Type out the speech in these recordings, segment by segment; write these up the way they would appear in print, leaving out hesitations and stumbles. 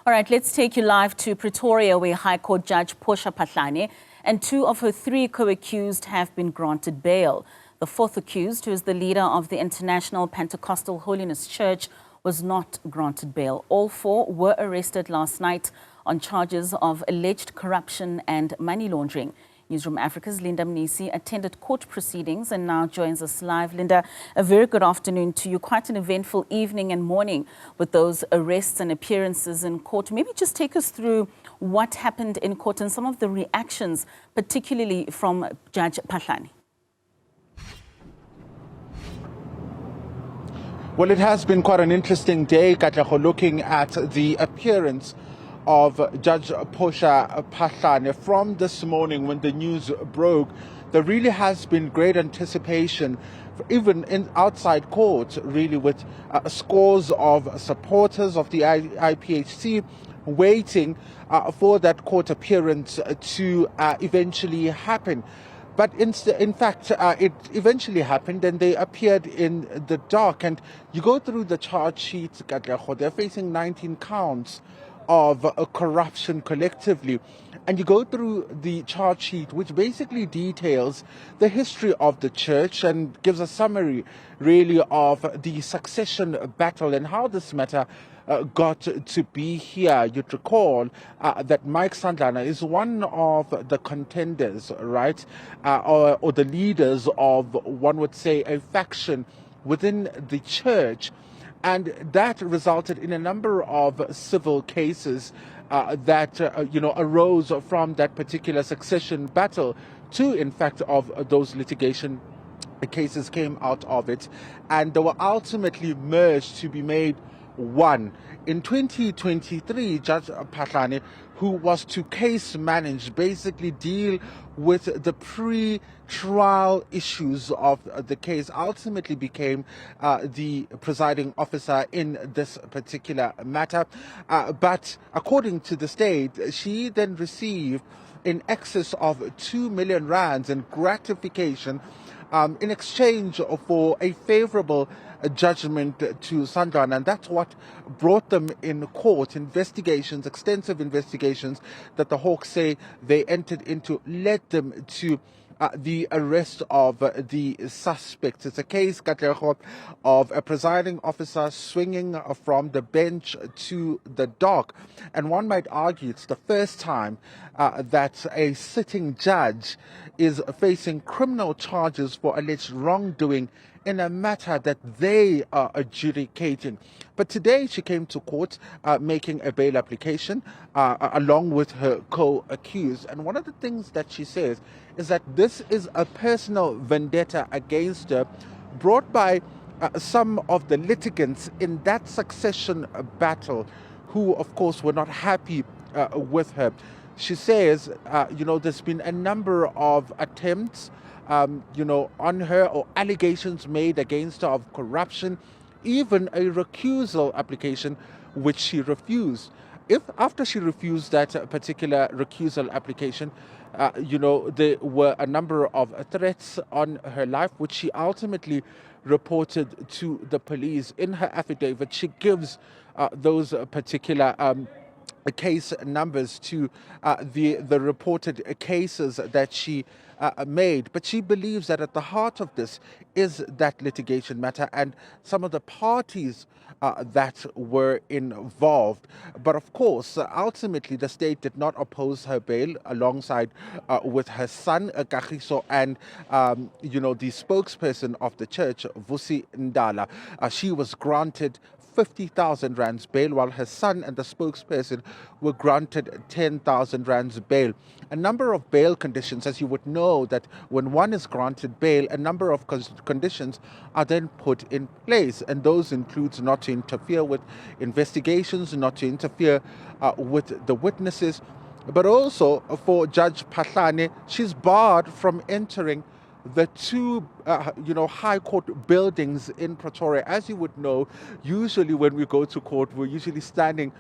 All right, let's take you live to Pretoria, where High Court Judge Portia Phahlane and 2 of her 3 co-accused have been granted bail. The 4th accused, who is the leader of the International Pentecostal Holiness Church, was not granted bail. All 4 were arrested last night on charges of alleged corruption and money laundering. Newzroom Afrika's Mnisi attended court proceedings and now joins us live. Linda, a very good afternoon to you. Quite an eventful evening and morning with those arrests and appearances in court. Maybe just take us through what happened in court and some of the reactions, particularly from Judge Phahlane. Well, it has been quite an interesting day, Katleho, looking at the appearance of Judge Portia Phahlane. From this morning when the news broke, there really has been great anticipation, even in outside court, really, with scores of supporters of the IPHC waiting for that court appearance to eventually happen. But in fact, it eventually happened and they appeared in the dark. And you go through the charge sheet, they're facing 19 counts of corruption collectively. And you go through the charge sheet, which basically details the history of the church and gives a summary, really, of the succession battle and how this matter got to be here. You'd recall that Mike Sandlana is one of the contenders, right, or the leaders of, one would say, a faction within the church. And that resulted in a number of civil cases that, arose from that particular succession battle. 2, in fact, of those litigation cases came out of it, and they were ultimately merged to be made one. In 2023, Judge Phahlane, who was to case manage, basically deal with the pre-trial issues of the case, ultimately became the presiding officer in this particular matter. But according to the state, she then received in excess of 2 million rands in gratification in exchange for a favorable judgment to Sandlana, and that's what brought them in court. Investigations, extensive investigations that the Hawks say they entered into, led them to the arrest of the suspects. It's a case, Katleho, of a presiding officer swinging from the bench to the dock. And one might argue it's the first time that a sitting judge is facing criminal charges for alleged wrongdoing in a matter that they are adjudicating. But today she came to court making a bail application along with her co-accused. And one of the things that she says is that this is a personal vendetta against her brought by some of the litigants in that succession battle who, of course, were not happy with her. She says, there's been a number of attempts on her, or allegations made against her of corruption, even a recusal application, which she refused. If after she refused that particular recusal application, there were a number of threats on her life, which she ultimately reported to the police. In her affidavit, she gives those particular case numbers to the reported cases that she made. But she believes that at the heart of this is that litigation matter and some of the parties that were involved. But of course, ultimately, the state did not oppose her bail alongside with her son, Kagiso, and, the spokesperson of the church, Vusi Ndala. She was granted 50,000 rands bail, while her son and the spokesperson were granted 10,000 rands bail. A number of bail conditions, as you would know, that when one is granted bail, a number of conditions are then put in place, and those include not to interfere with investigations, not to interfere with the witnesses, but also for Judge Phahlane, she's barred from entering the 2, high court buildings in Pretoria. As you would know, usually when we go to court, we're usually standing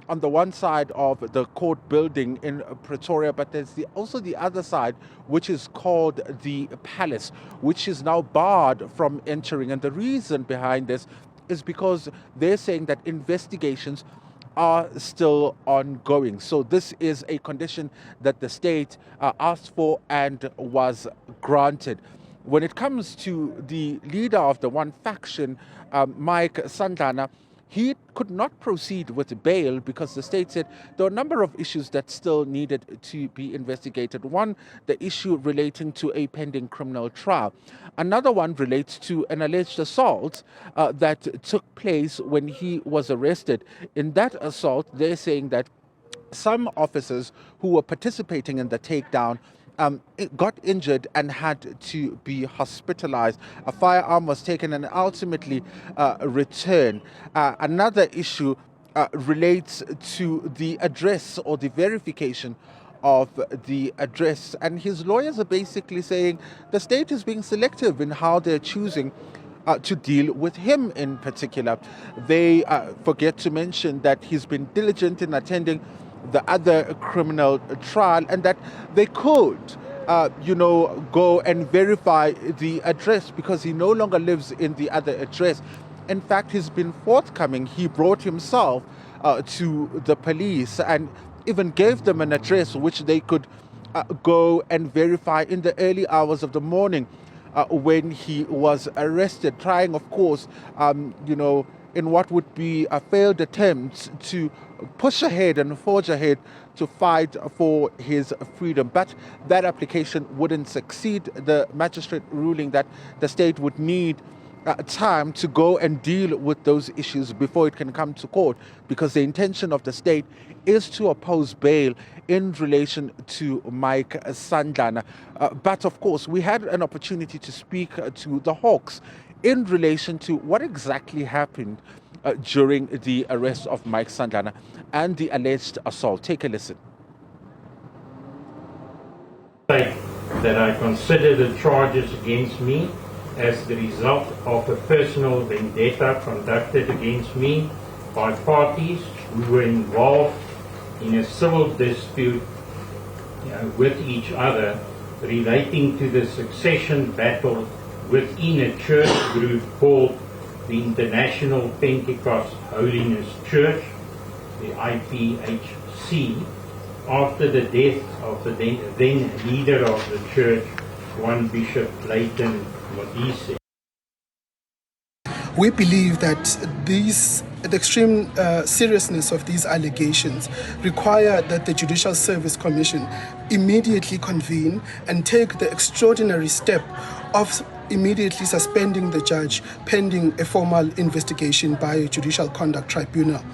on the one side of the court building in Pretoria, but there's also the other side, which is called the Palace, which is now barred from entering. And the reason behind this is because they're saying that investigations are still ongoing. So this is a condition that the state asked for and was granted. When it comes to the leader of the one faction, Mike Sandlana, he could not proceed with bail because the state said there were a number of issues that still needed to be investigated. One, the issue relating to a pending criminal trial. Another one relates to an alleged assault that took place when he was arrested. In that assault, they're saying that some officers who were participating in the takedown got injured and had to be hospitalized. A firearm was taken and ultimately returned. Another issue relates to the address or the verification of the address. And his lawyers are basically saying the state is being selective in how they're choosing to deal with him in particular. They forget to mention that he's been diligent in attending the other criminal trial and that they could, go and verify the address because he no longer lives in the other address. In fact, he's been forthcoming. He brought himself to the police and even gave them an address which they could go and verify in the early hours of the morning when he was arrested, trying, of course, in what would be a failed attempt to push ahead and forge ahead to fight for his freedom. But that application wouldn't succeed. The magistrate ruling that the state would need time to go and deal with those issues before it can come to court, because the intention of the state is to oppose bail in relation to Mike Sandlana. But of course, we had an opportunity to speak to the Hawks in relation to what exactly happened during the arrest of Mike Sandlana and the alleged assault. Take a listen. That I consider the charges against me as the result of a personal vendetta conducted against me by parties who were involved in a civil dispute with each other relating to the succession battle within a church group called the International Pentecostal Holiness Church, the IPHC, after the death of the then leader of the church, one Bishop Mnisi. We believe that the extreme seriousness of these allegations require that the Judicial Service Commission immediately convene and take the extraordinary step of immediately suspending the judge pending a formal investigation by a Judicial Conduct Tribunal.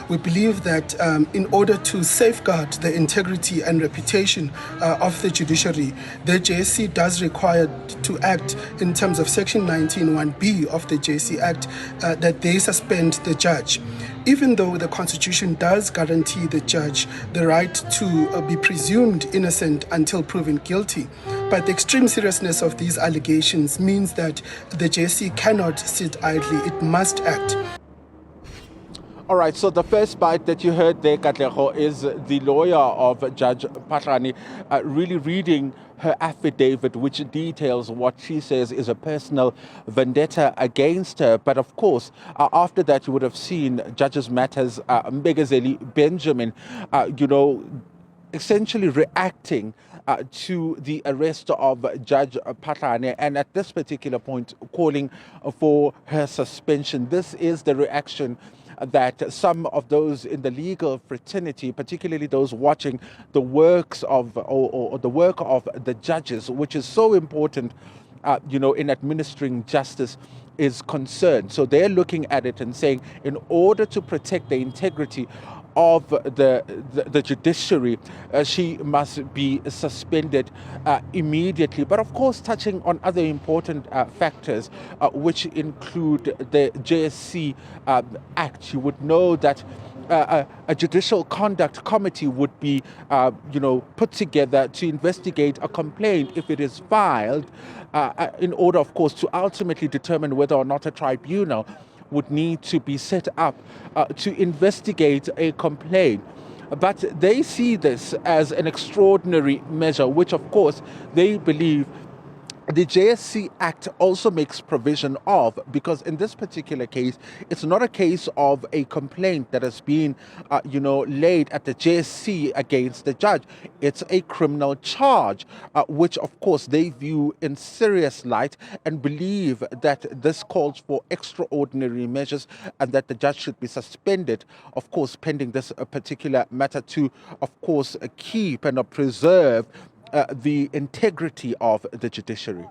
We believe that in order to safeguard the integrity and reputation of the judiciary, the JSC does require to act in terms of Section 19(1)(b) of the JSC Act, that they suspend the judge. Even though the Constitution does guarantee the judge the right to be presumed innocent until proven guilty, but the extreme seriousness of these allegations means that the JSC cannot sit idly, it must act. All right, so the first bite that you heard there, Katlego, is the lawyer of Judge Phahlane really reading her affidavit, which details what she says is a personal vendetta against her. But of course, after that, you would have seen Judges Matters Mbegazeli Benjamin, essentially reacting to the arrest of Judge Phahlane, and at this particular point calling for her suspension. This is the reaction that some of those in the legal fraternity, particularly those watching the works of or the work of the judges, which is so important, in administering justice, is concerned. So they're looking at it and saying, in order to protect the integrity of the judiciary, she must be suspended immediately. But of course, touching on other important factors, which include the JSC Act, you would know that a judicial conduct committee would be, put together to investigate a complaint if it is filed, in order, of course, to ultimately determine whether or not a tribunal would need to be set up to investigate a complaint. But they see this as an extraordinary measure, which of course they believe the JSC Act also makes provision of, because in this particular case, it's not a case of a complaint that has been, laid at the JSC against the judge. It's a criminal charge, which of course they view in serious light and believe that this calls for extraordinary measures and that the judge should be suspended, of course, pending this particular matter to, of course, keep and preserve the integrity of the judiciary.